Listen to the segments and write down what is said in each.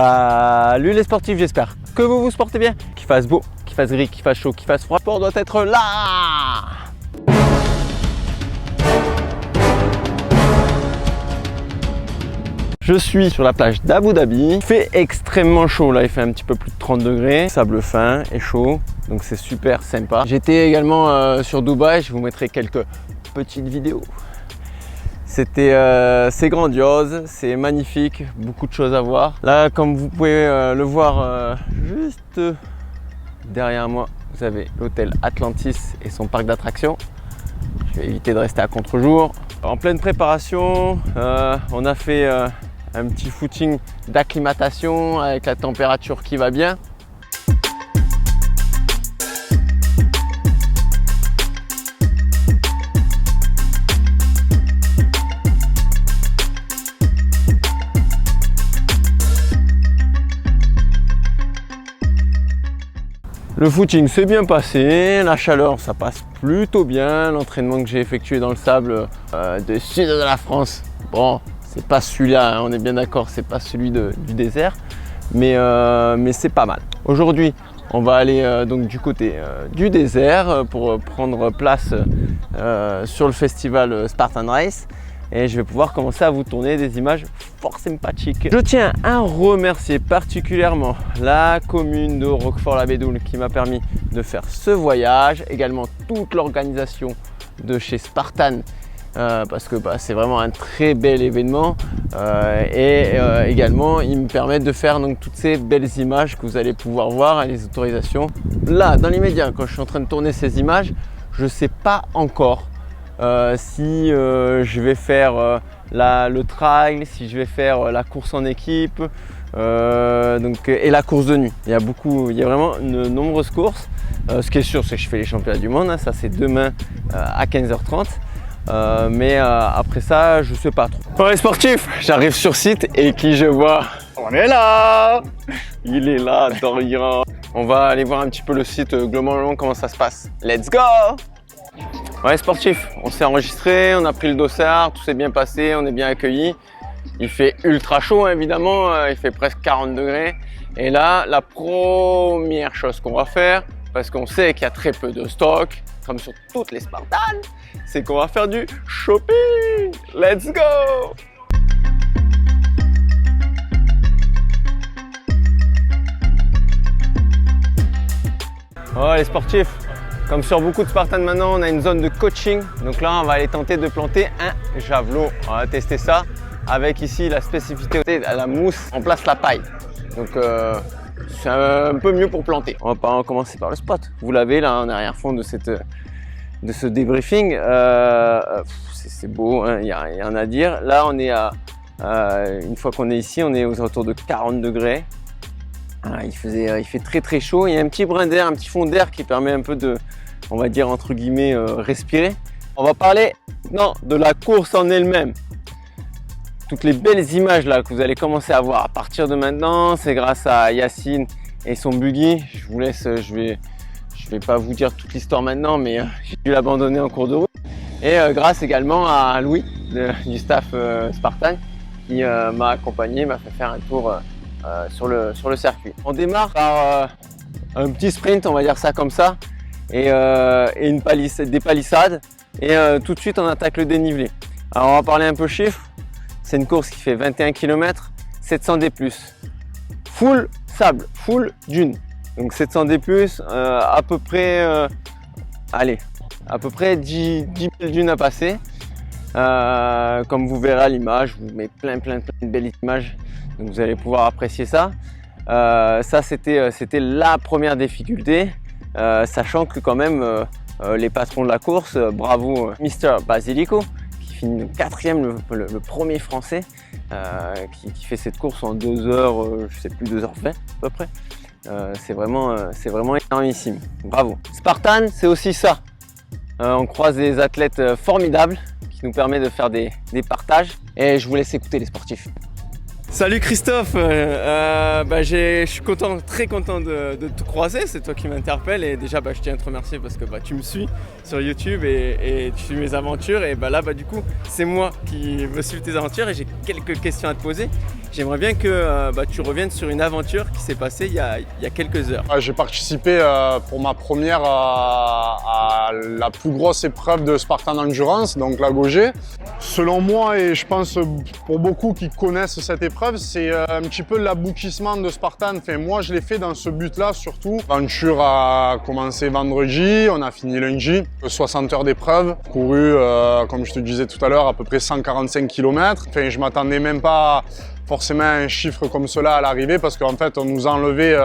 Salut les sportifs, j'espère que vous vous portez bien. Qu'il fasse beau, qu'il fasse gris, qu'il fasse chaud, qu'il fasse froid, le sport doit être là. Je suis sur la plage d'Abu Dhabi. Il fait extrêmement chaud là, il fait un petit peu plus de 30 degrés. Sable fin et chaud, donc c'est super sympa. J'étais également sur Dubaï, je vous mettrai quelques petites vidéos. C'est grandiose, c'est magnifique, beaucoup de choses à voir. Là, comme vous pouvez le voir juste derrière moi, vous avez l'hôtel Atlantis et son parc d'attractions. Je vais éviter de rester à contre-jour. En pleine préparation, on a fait un petit footing d'acclimatation avec la température qui va bien. Le footing s'est bien passé, la chaleur ça passe plutôt bien, l'entraînement que j'ai effectué dans le sable du sud de la France, bon c'est pas celui-là, hein, on est bien d'accord, c'est pas celui du désert, mais c'est pas mal. Aujourd'hui on va aller donc du côté du désert pour prendre place sur le festival Spartan Race. Et je vais pouvoir commencer à vous tourner des images fort sympathiques. Je tiens à remercier particulièrement la commune de Roquefort-la-Bédoule qui m'a permis de faire ce voyage, également toute l'organisation de chez Spartan parce que c'est vraiment un très bel événement et également ils me permettent de faire donc toutes ces belles images que vous allez pouvoir voir et les autorisations. Là, dans l'immédiat, quand je suis en train de tourner ces images, je ne sais pas encore si je vais faire le trail, si je vais faire la course en équipe et la course de nuit. Il y a vraiment de nombreuses courses. Ce qui est sûr, c'est que je fais les championnats du monde, hein, ça c'est demain à 15h30. Mais après ça, je sais pas trop. Pour les sportifs, j'arrive sur site et qui je vois? On est là! Il est là, Dorian. On va aller voir un petit peu le site globalement, comment ça se passe. Let's go! Ouais, sportif, on s'est enregistré, on a pris le dossard, tout s'est bien passé, on est bien accueillis. Il fait ultra chaud évidemment, il fait presque 40 degrés. Et là, la première chose qu'on va faire, parce qu'on sait qu'il y a très peu de stock, comme sur toutes les Spartans, c'est qu'on va faire du shopping. Let's go! Oh les sportifs, comme sur beaucoup de Spartans maintenant, on a une zone de coaching. Donc là, on va aller tenter de planter un javelot. On va tester ça avec ici la spécificité à la mousse. On place la paille. Donc c'est un peu mieux pour planter. On va commencer par le spot. Vous l'avez là en arrière-fond de ce débriefing. C'est beau, hein, il n'y a rien à dire. Là, on est une fois qu'on est ici, on est aux alentours de 40 degrés. Il fait très très chaud. Il y a un petit brin d'air, un petit fond d'air qui permet un peu de, on va dire entre guillemets, respirer. On va parler maintenant de la course en elle-même. Toutes les belles images là que vous allez commencer à voir à partir de maintenant, c'est grâce à Yacine et son buggy. Je vous laisse, je vais pas vous dire toute l'histoire maintenant, mais j'ai dû l'abandonner en cours de route. Et grâce également à Louis du staff Spartan qui m'a accompagné, m'a fait faire un tour sur le circuit. On démarre par un petit sprint, on va dire ça comme ça, et des palissades, et tout de suite on attaque le dénivelé. Alors on va parler un peu chiffres. C'est une course qui fait 21 km, 700 D+, full sable, full dune. Donc 700 D+, à peu près, à peu près 10 000 dunes à passer. Comme vous verrez à l'image, je vous mets plein de belles images, donc vous allez pouvoir apprécier ça. Ça c'était la première difficulté, sachant que quand même les patrons de la course, bravo Mister Basilico, qui finit 4e, le premier français qui fait cette course en 2h, je sais plus, 2h20 à peu près. C'est vraiment énormissime, bravo. Spartan, c'est aussi ça. On croise des athlètes formidables qui nous permettent de faire des partages, et je vous laisse écouter les sportifs. Salut Christophe, je suis très content de te croiser, c'est toi qui m'interpelle et déjà je tiens à te remercier parce que tu me suis sur YouTube et tu suis mes aventures et du coup c'est moi qui veux suivre tes aventures et j'ai quelques questions à te poser. J'aimerais bien que tu reviennes sur une aventure qui s'est passée il y a quelques heures. J'ai participé pour ma première à la plus grosse épreuve de Spartan Endurance, donc la Gauger. Selon moi et je pense pour beaucoup qui connaissent cette épreuve, c'est un petit peu l'aboutissement de Spartan. Enfin, moi je l'ai fait dans ce but-là surtout. L'aventure a commencé vendredi, on a fini lundi. 60 heures d'épreuve, couru comme je te disais tout à l'heure à peu près 145 km. Enfin, je m'attendais même pas forcément à un chiffre comme cela à l'arrivée parce qu'en fait on nous a enlevé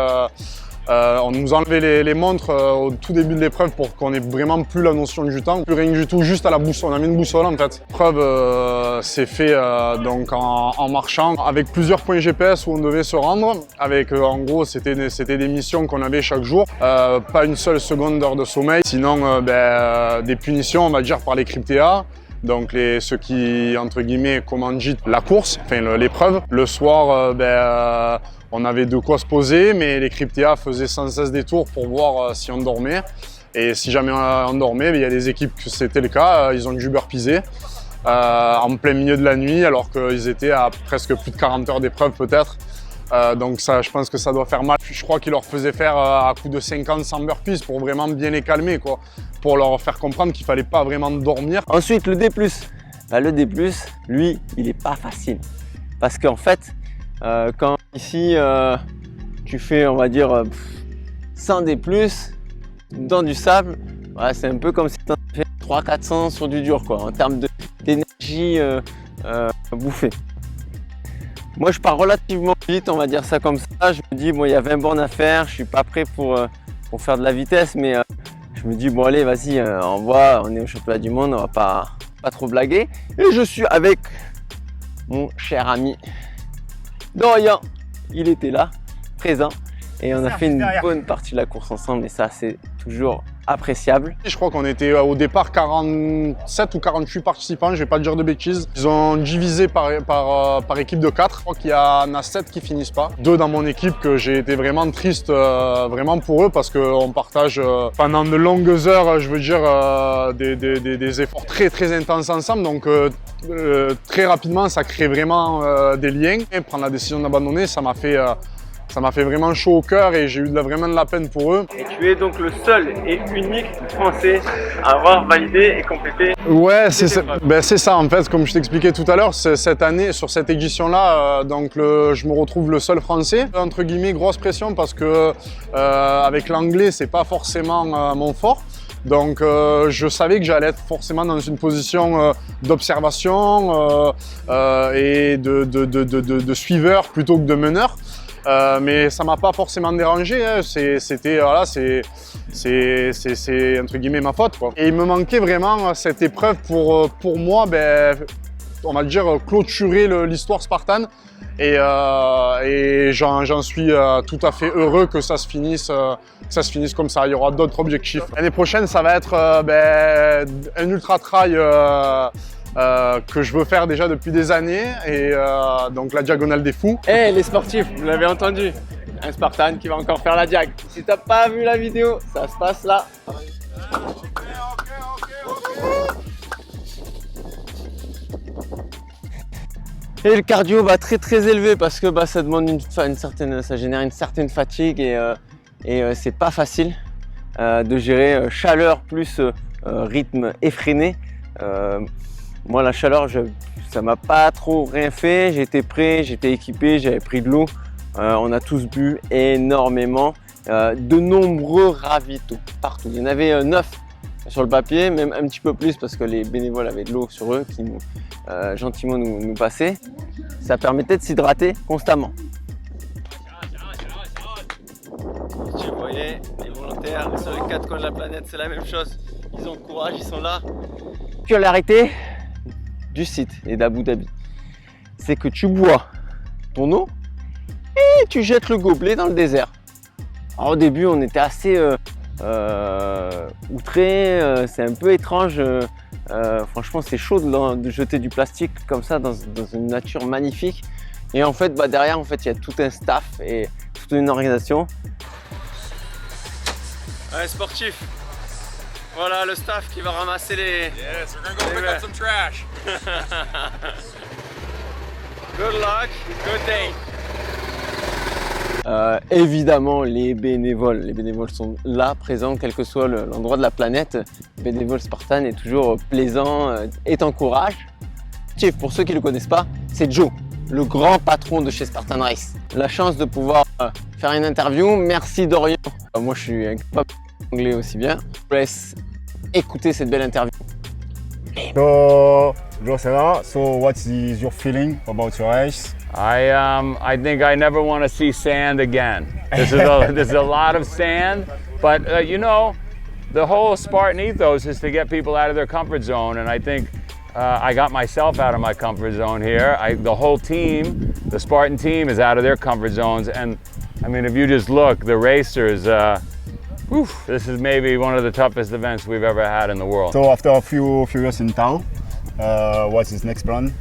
les montres au tout début de l'épreuve pour qu'on ait vraiment plus la notion du temps, plus rien du tout, juste à la boussole. On a mis une boussole en fait. L'épreuve s'est fait donc en marchant avec plusieurs points GPS où on devait se rendre. Avec en gros c'était des missions qu'on avait chaque jour, pas une seule seconde d'heure de sommeil. Sinon des punitions on va dire par les cryptéas. Donc ceux qui, entre guillemets, commanditent la course, enfin l'épreuve. Le soir, on avait de quoi se poser, mais les cryptéas faisaient sans cesse des tours pour voir si on dormait. Et si jamais on dormait, il y a des équipes que c'était le cas, ils ont dû burpiser en plein milieu de la nuit, alors qu'ils étaient à presque plus de 40 heures d'épreuve peut-être. Donc ça, je pense que ça doit faire mal. Je crois qu'il leur faisait faire à coup de 50-100 burpees pour vraiment bien les calmer, quoi, pour leur faire comprendre qu'il fallait pas vraiment dormir. Ensuite, le D+. Le D+, lui, il est pas facile. Parce qu'en fait, quand ici, tu fais, on va dire, 100 D+, dans du sable, c'est un peu comme si tu en fais 300-400 sur du dur, quoi, en termes d'énergie bouffée. Moi, je pars relativement vite, on va dire ça comme ça. Je me dis, il y a 20 bornes à faire, je suis pas prêt pour faire de la vitesse, mais je me dis, bon allez, vas-y, on est au championnat du monde, on va pas trop blaguer. Et je suis avec mon cher ami Dorian, il était là, présent, et on a fait une bonne partie de la course ensemble, et ça, c'est toujours appréciable. Je crois qu'on était au départ 47 ou 48 participants, je vais pas dire de bêtises. Ils ont divisé par équipe de 4. Je crois qu'il y en a 7 qui finissent pas. 2 dans mon équipe que j'ai été vraiment triste vraiment pour eux parce qu'on partage pendant de longues heures, je veux dire, des efforts très intenses ensemble. Donc très rapidement, ça crée vraiment des liens. Et prendre la décision d'abandonner, ça m'a fait vraiment chaud au cœur et j'ai eu vraiment de la peine pour eux. Et tu es donc le seul et unique Français à avoir validé et complété. Ouais, c'est ça en fait, comme je t'expliquais tout à l'heure, cette année, sur cette édition-là, je me retrouve le seul Français. Entre guillemets, grosse pression parce que avec l'anglais, c'est pas forcément mon fort. Donc je savais que j'allais être forcément dans une position d'observation et de suiveur plutôt que de meneur. Mais ça m'a pas forcément dérangé, hein. C'était entre guillemets ma faute, quoi. Et il me manquait vraiment cette épreuve pour moi, on va dire clôturer l'histoire Spartan et j'en suis tout à fait heureux que ça se finisse comme ça. Il y aura d'autres objectifs. L'année prochaine, ça va être un ultra trail que je veux faire déjà depuis des années et donc la Diagonale des Fous. Les sportifs, vous l'avez entendu, un Spartan qui va encore faire la diag. Si t'as pas vu la vidéo, ça se passe là. Et le cardio très élevé parce que ça demande ça génère une certaine fatigue et c'est pas facile de gérer chaleur plus rythme effréné. Moi, la chaleur, ça m'a pas trop rien fait. J'étais prêt, j'étais équipé, j'avais pris de l'eau. On a tous bu énormément. De nombreux ravitaux partout. Il y en avait 9 sur le papier, même un petit peu plus parce que les bénévoles avaient de l'eau sur eux qui gentiment nous passaient. Ça permettait de s'hydrater constamment. Tu voyais, les volontaires sur les 4 coins de la planète, c'est la même chose. Ils ont le courage, ils sont là. Particularité du site et d'Abu Dhabi, c'est que tu bois ton eau et tu jettes le gobelet dans le désert. Alors au début, on était assez outrés, c'est un peu étrange. Franchement, c'est chaud de jeter du plastique comme ça dans une nature magnifique. Et en fait, derrière, il y a tout un staff et toute une organisation. Allez, sportif. Voilà le staff qui va ramasser les... Yes, we're gonna go pick up some trash. Good luck, good day. Évidemment, les bénévoles sont là, présents, quel que soit l'endroit de la planète. Le bénévole Spartan est toujours plaisant et t'encourage. Chief, pour ceux qui ne le connaissent pas, c'est Joe, le grand patron de chez Spartan Race. La chance de pouvoir faire une interview. Merci Dorian. Moi, je suis incapable d'anglais aussi bien. Je vous laisse écouter cette belle interview. So, Joe, so what is your feeling about your race? I think I never want to see sand again. There's a lot of sand, but you know, the whole Spartan ethos is to get people out of their comfort zone, and I think I got myself out of my comfort zone here. The whole team, the Spartan team, is out of their comfort zones, and I mean, if you just look, the racers, this is maybe one of the toughest events we've ever had in the world. So after a few years in Tao, what's his next plan?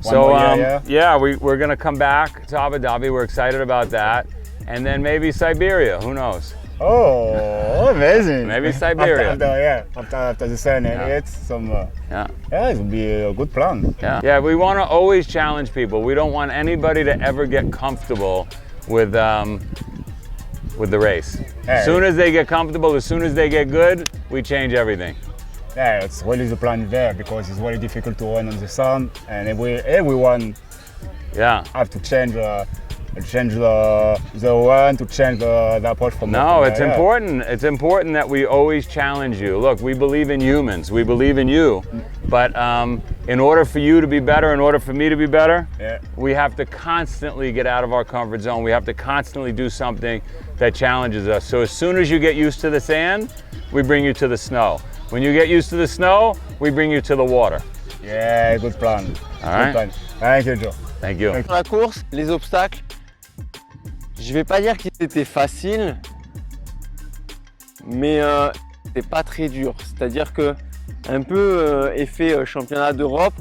We're gonna come back to Abu Dhabi. We're excited about that, and then maybe Siberia. Who knows? Oh, amazing! Maybe Siberia. After the sun and it will be a good plan. Yeah. We want to always challenge people. We don't want anybody to ever get comfortable with the race. As soon as they get comfortable, as soon as they get good, we change everything. Yeah, it's really the plan there because it's very difficult to run on the sun, and everyone have to change the run, to change the approach from. No, it's important. It's important that we always challenge you. Look, we believe in humans. We believe in you, but in order for you to be better, in order for me to be better, we have to constantly get out of our comfort zone. We have to constantly do something that challenges us. So as soon as you get used to the sand, we bring you to the snow. When you get used to the snow, we bring you to the water. Yeah, good plan. All right. Good plan. Thank you, Joe. Thank you. Dans la course, les obstacles, je vais pas dire qu'ils étaient faciles, mais c'était pas très dur. C'est-à-dire que un peu effet championnat d'Europe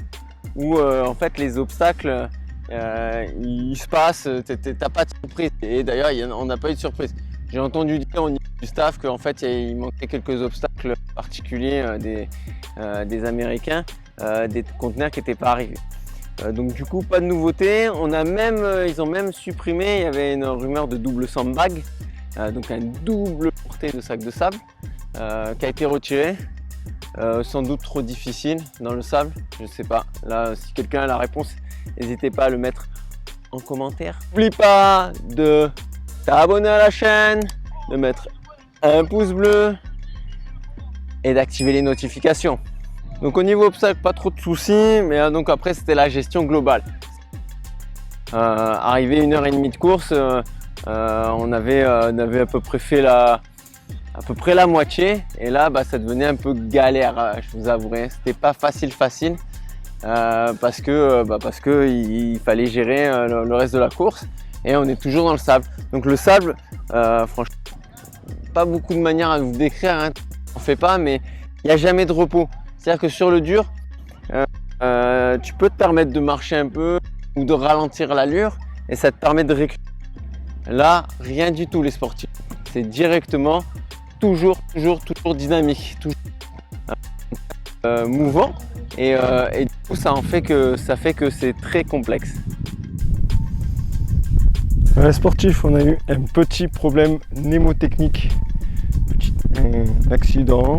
où en fait les obstacles ils se passent, t'as pas de surprise. Et d'ailleurs on n'a pas eu de surprise. J'ai entendu dire au niveau du staff qu'en fait il manquait quelques obstacles particuliers des Américains, des conteneurs qui n'étaient pas arrivés. Donc du coup pas de nouveauté. Ils ont même supprimé, il y avait une rumeur de double sandbag, donc un double portée de sac de sable qui a été retiré. Sans doute trop difficile dans le sable, je sais pas. Là si quelqu'un a la réponse, n'hésitez pas à le mettre en commentaire. N'oublie pas de t'abonner à la chaîne, de mettre un pouce bleu et d'activer les notifications. Donc au niveau obstacle, pas trop de soucis, mais donc après c'était la gestion globale. Arrivé 1h30 de course, on avait à peu près fait la moitié, et là ça devenait un peu galère, je vous avouerai. C'était pas facile parce que il fallait gérer le reste de la course, et on est toujours dans le sable. Donc le sable, franchement, pas beaucoup de manières à vous décrire, hein. On fait pas, mais il n'y a jamais de repos. C'est-à-dire que sur le dur, tu peux te permettre de marcher un peu ou de ralentir l'allure, et ça te permet de récupérer. Là, rien du tout les sportifs. C'est directement toujours dynamique, toujours mouvant, et du coup ça fait que c'est très complexe. Les sportifs, on a eu un petit problème mnémotechnique, un accident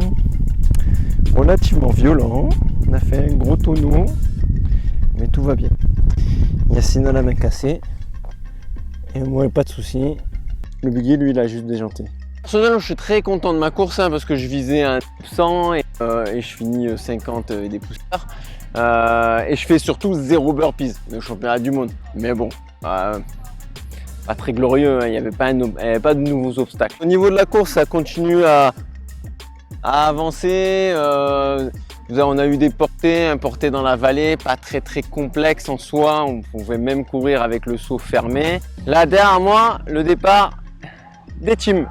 relativement violent. On a fait un gros tonneau, mais tout va bien. Yacine a la main cassée, et moi pas de soucis. Le buggy, lui, il a juste déjanté. Personnellement, je suis très content de ma course, hein, parce que je visais un 100 et je finis 50 et des poussières. Et je fais surtout 0 burpees, le championnat du monde. Mais bon, pas très glorieux, hein, il n'y avait pas de nouveaux obstacles. Au niveau de la course, ça continue à avancer. On a eu des portées, un porté dans la vallée, pas très complexe en soi. On pouvait même courir avec le seau fermé. Là, derrière moi, le départ des teams.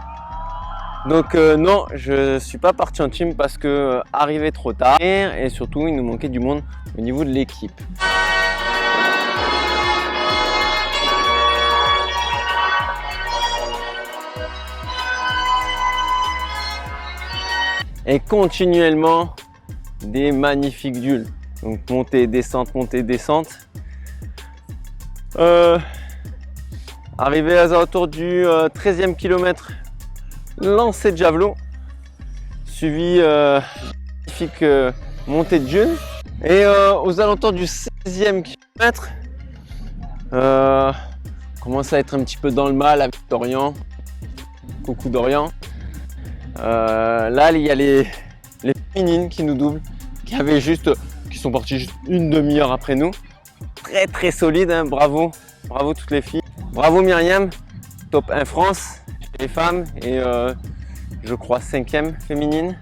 Donc non, je ne suis pas parti en team parce que arrivé trop tard, et surtout il nous manquait du monde au niveau de l'équipe. et continuellement des magnifiques dunes. Donc montée, descente, montée, descente. Arrivé aux alentours du 13e kilomètre, lancée de javelot, suivi magnifique montée de dunes. Et aux alentours du 16e kilomètre, commence à être un petit peu dans le mal avec Dorian. Coucou Dorian. Là, il y a les féminines qui nous doublent, qui sont parties juste une demi-heure après nous. Très très solide, hein, bravo. Bravo toutes les filles. Bravo Myriam, top 1 France chez les femmes et je crois 5e féminine.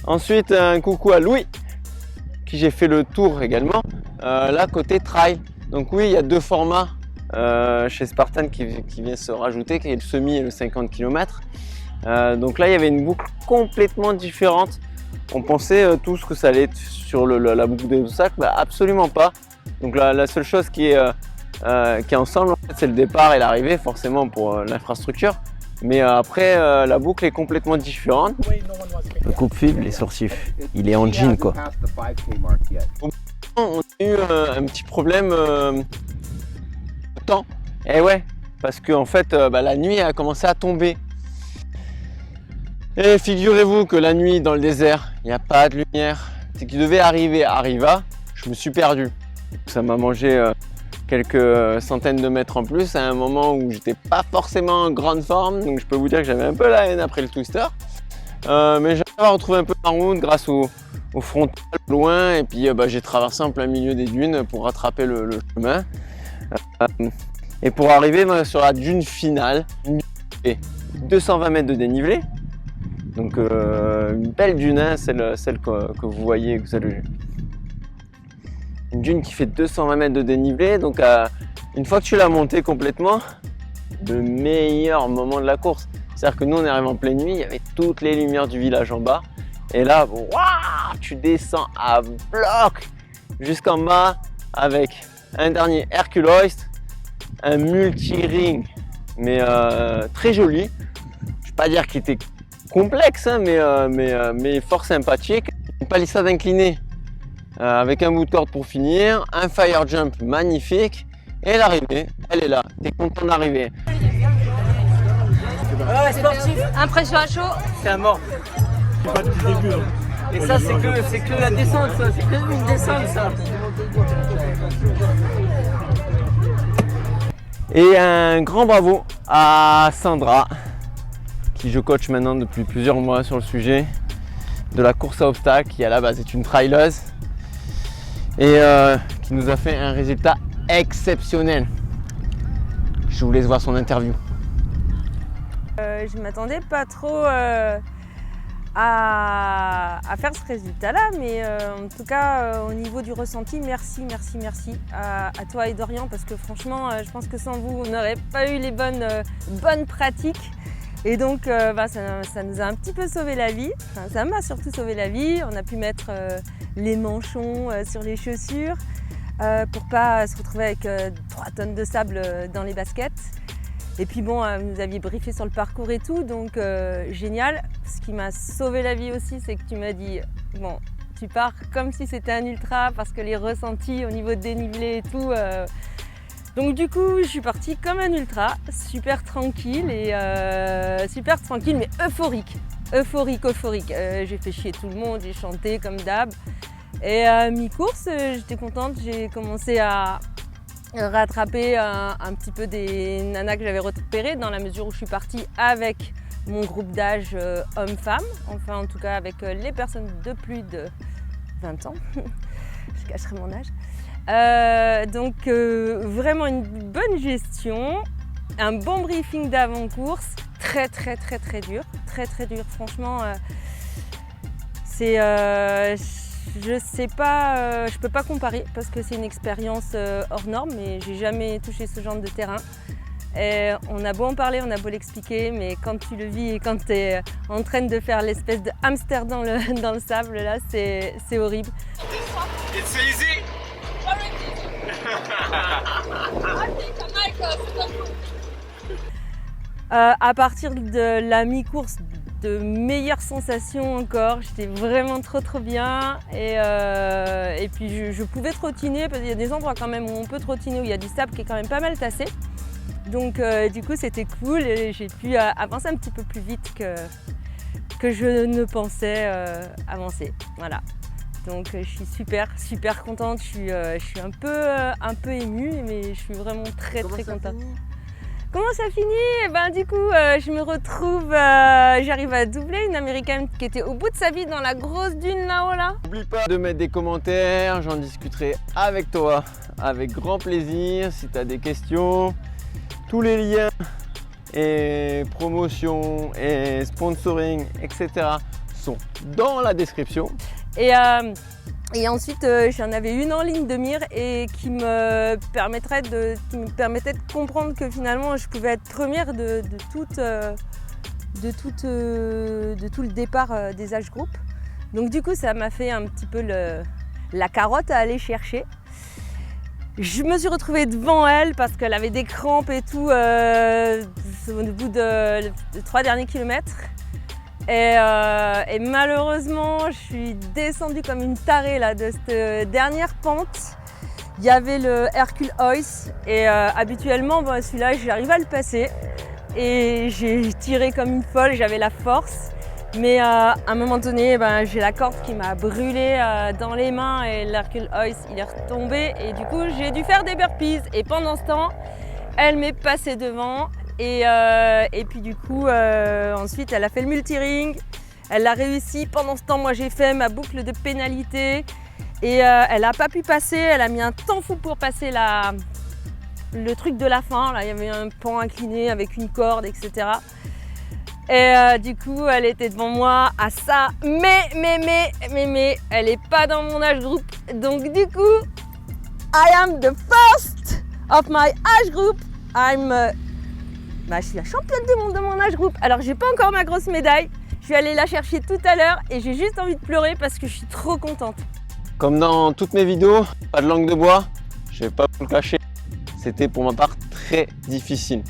Ensuite, un coucou à Louis, qui j'ai fait le tour également, là côté trail. Donc oui, il y a deux formats chez Spartan qui vient se rajouter, qui est le semi et le 50 km. Donc là, il y avait une boucle complètement différente. On pensait tous que ça allait être sur la boucle des obstacles, bah, absolument pas. Donc la seule chose qui est ensemble, en fait, c'est le départ et l'arrivée, forcément pour l'infrastructure. Mais après, la boucle est complètement différente. Le coupe-fil, les sportifs, il est en jean quoi. On a eu un petit problème de temps. Et ouais, parce qu'en fait, la nuit a commencé à tomber. Et figurez-vous que la nuit dans le désert, il n'y a pas de lumière. Ce qui devait arriver arriva, je me suis perdu. Ça m'a mangé quelques centaines de mètres en plus à un moment où j'étais pas forcément en grande forme. Donc je peux vous dire que j'avais un peu la haine après le twister. Mais j'avais retrouvé un peu ma route grâce au frontal loin. Et puis j'ai traversé en plein milieu des dunes pour rattraper le chemin. Et pour arriver sur la dune finale, une dune qui fait 220 mètres de dénivelé. Donc une belle dune, hein, celle que vous voyez, une dune qui fait 220 mètres de dénivelé. Donc une fois que tu l'as montée complètement, le meilleur moment de la course. C'est-à-dire que nous on est arrivé en pleine nuit, il y avait toutes les lumières du village en bas. Et là, waouh, tu descends à bloc jusqu'en bas avec un dernier Hercule Hoist, un multi-ring, mais très joli. Je ne vais pas dire qu'il était complexe, hein, mais fort sympathique. Une palissade inclinée avec un bout de corde pour finir, un fire jump magnifique et l'arrivée, elle est là. T'es content d'arriver. Ouais, sportif. Impression à chaud. C'est à mort. Et ça, c'est que la descente, ça. C'est que une descente, ça. Et un grand bravo à Sandra, qui je coach maintenant depuis plusieurs mois sur le sujet de la course à obstacles, qui à la base est une traileuse et qui nous a fait un résultat exceptionnel. Je vous laisse voir son interview. Je m'attendais pas trop à faire ce résultat-là, mais en tout cas au niveau du ressenti, merci à toi et Dorian, parce que franchement, je pense que sans vous, on n'aurait pas eu les bonnes pratiques. Et donc ça nous a un petit peu sauvé la vie, enfin, ça m'a surtout sauvé la vie. On a pu mettre les manchons sur les chaussures pour pas se retrouver avec 3 tonnes de sable dans les baskets. Et puis bon, vous nous aviez briefé sur le parcours et tout, donc génial. Ce qui m'a sauvé la vie aussi, c'est que tu m'as dit, bon, tu pars comme si c'était un ultra, parce que les ressentis au niveau de dénivelé et tout. Donc du coup, je suis partie comme un ultra, super tranquille, mais euphorique. J'ai fait chier tout le monde, j'ai chanté comme d'hab. Et à mi-course, j'étais contente, j'ai commencé à rattraper un petit peu des nanas que j'avais repérées, dans la mesure où je suis partie avec mon groupe d'âge homme-femme, enfin en tout cas avec les personnes de plus de 20 ans, je cacherai mon âge. Donc vraiment une bonne gestion, un bon briefing d'avant-course, très dur, franchement. Je sais pas, je peux pas comparer parce que c'est une expérience hors norme, mais j'ai jamais touché ce genre de terrain. Et on a beau en parler, on a beau l'expliquer, mais quand tu le vis et quand tu es en train de faire l'espèce de hamster dans le sable, là, c'est horrible. It's easy. À partir de la mi-course, de meilleures sensations encore. J'étais vraiment trop bien. Et puis je pouvais trottiner, parce qu'il y a des endroits quand même où on peut trottiner, où il y a du sable qui est quand même pas mal tassé. Donc du coup c'était cool et j'ai pu avancer un petit peu plus vite que je ne pensais avancer. Voilà. Donc je suis super contente, je suis un peu émue, mais je suis vraiment très contente. Comment ça finit? Ben, du coup, je me retrouve, j'arrive à doubler une Américaine qui était au bout de sa vie dans la grosse dune là-haut là. N'oublie pas de mettre des commentaires, j'en discuterai avec toi avec grand plaisir. Si tu as des questions, tous les liens et promotions et sponsoring, etc. sont dans la description. Et ensuite, j'en avais une en ligne de mire et qui me permettait de comprendre que finalement, je pouvais être première de tout le départ des âge groupes. Donc du coup, ça m'a fait un petit peu la carotte à aller chercher. Je me suis retrouvée devant elle parce qu'elle avait des crampes et tout au bout de 3 derniers kilomètres. Et malheureusement, je suis descendue comme une tarée là, de cette dernière pente. Il y avait le Hercule Heus et habituellement, celui-là, j'arrive à le passer. Et j'ai tiré comme une folle, j'avais la force. Mais à un moment donné, j'ai la corde qui m'a brûlé dans les mains et l'Hercule Heus, il est retombé. Et du coup, j'ai dû faire des burpees. Et pendant ce temps, elle m'est passée devant. Et puis du coup, ensuite, elle a fait le multi-ring. Elle l'a réussi. Pendant ce temps, moi, j'ai fait ma boucle de pénalité. Et elle n'a pas pu passer. Elle a mis un temps fou pour passer le truc de la fin. Là, il y avait un pan incliné avec une corde, etc. Et du coup, elle était devant moi à ça. Mais, elle n'est pas dans mon âge groupe. Donc du coup, I am the first of my age group. Je suis la championne du monde de mon âge groupe. Alors, j'ai pas encore ma grosse médaille. Je vais aller la chercher tout à l'heure et j'ai juste envie de pleurer parce que je suis trop contente. Comme dans toutes mes vidéos, pas de langue de bois, je vais pas vous le cacher. C'était pour ma part très difficile.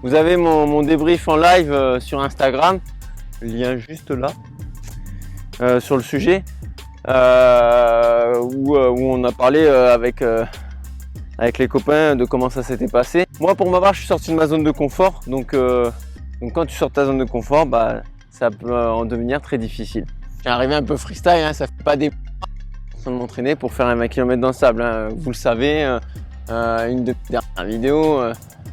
Vous avez mon débrief en live sur Instagram, lien juste là, sur le sujet, où on a parlé avec les copains de comment ça s'était passé. Moi, pour ma part, je suis sorti de ma zone de confort. Donc quand tu sors de ta zone de confort, ça peut en devenir très difficile. J'ai arrivé un peu freestyle, hein, ça fait pas des de m'entraîner pour faire un 20 km dans le sable. Hein. Vous le savez, une de mes dernières vidéos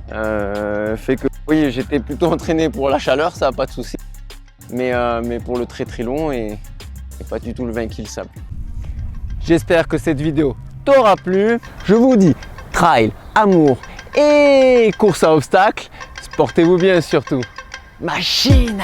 fait que oui, j'étais plutôt entraîné pour la chaleur, ça n'a pas de souci. Mais pour le très long et pas du tout le 20 kg sable. J'espère que cette vidéo t'aura plu. Je vous dis trail, amour et course à obstacles. Portez-vous bien surtout. Machine!